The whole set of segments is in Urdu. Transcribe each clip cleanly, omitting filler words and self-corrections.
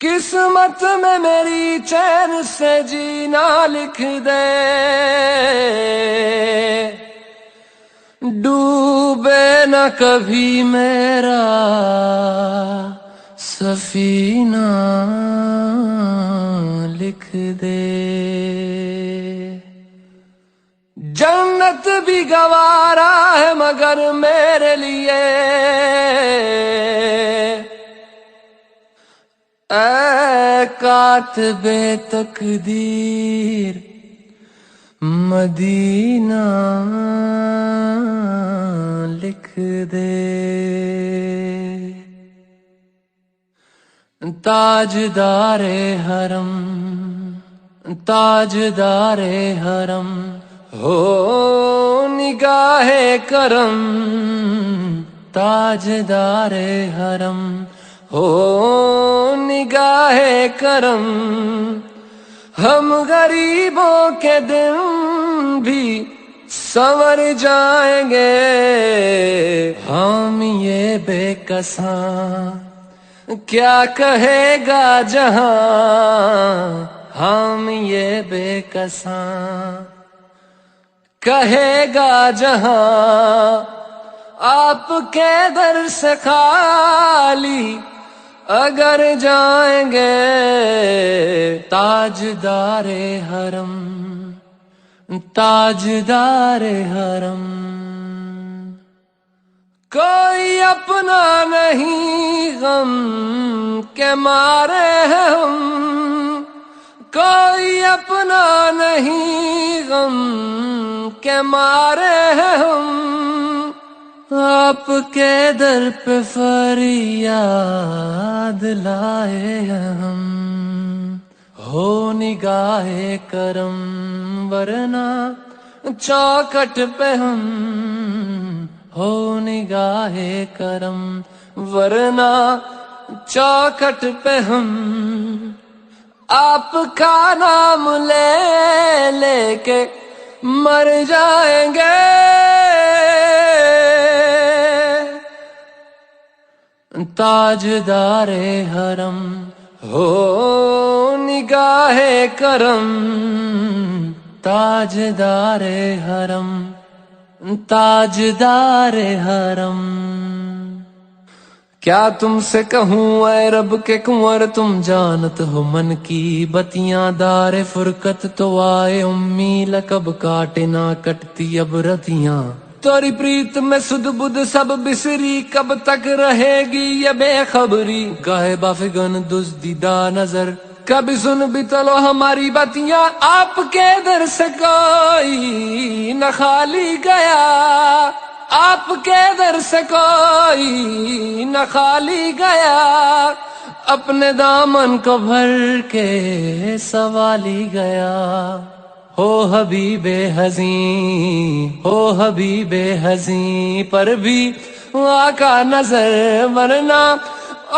قسمت میں میری چین سے جینا لکھ دے، ڈوبے نہ کبھی میرا سفینہ لکھ دے۔ جنت بھی گوارا ہے مگر میرے لیے، اے کاتب تقدیر مدینہ لکھ دے۔ تاجدار حرم، تاجدار حرم ہو نگاہ کرم، تاجدار حرم ہو نگاہ کرم، ہم غریبوں کے دن بھی سنور جائیں گے، ہم یہ بے کساں کیا کہے گا جہاں، ہم یہ بے کساں کہے گا جہاں، آپ کے در سے خالی اگر جائیں گے، تاجدار حرم، تاجدار حرم۔ کوئی اپنا نہیں غم کے مارے ہیں ہم، کوئی اپنا نہیں غم کے مارے ہیں ہم، آپ کے در پہ فریاد لائے ہیں ہم، ہو نگاہ کرم ورنہ چوکھٹ پہ ہم، ہو نگاہ کرم ورنہ چوکھٹ پہ ہم، آپ کا نام لے لے کے مر جائیں گے، تاجدار حرم ہو نگاہ کرم، تاجدار حرم، تاجدار حرم۔ کیا تم سے کہوں اے رب کے کنور، تم جانت ہو من کی بتیاں، دار فرقت تو آئے امی لقب کاٹے نہ کٹتی اب رتیاں، توری پریت میں سد بدھ سب بسری، کب تک رہے گی یہ بے خبری، گاہے بافگن دزدیدہ نظر، کبھی سن بھی چلو ہماری باتیاں، آپ کے در سے کوئی نہ خالی گیا، آپ کے در سے کوئی نہ خالی گیا، اپنے دامن کو بھر کے سوالی گیا، ہو حبیب حزین، ہو حبیب حزین پر بھی آقا نظر، ورنہ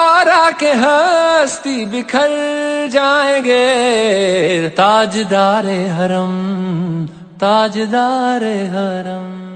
اور آ کے ہستی بکھر جائیں گے، تاجدار حرم، تاجدار حرم۔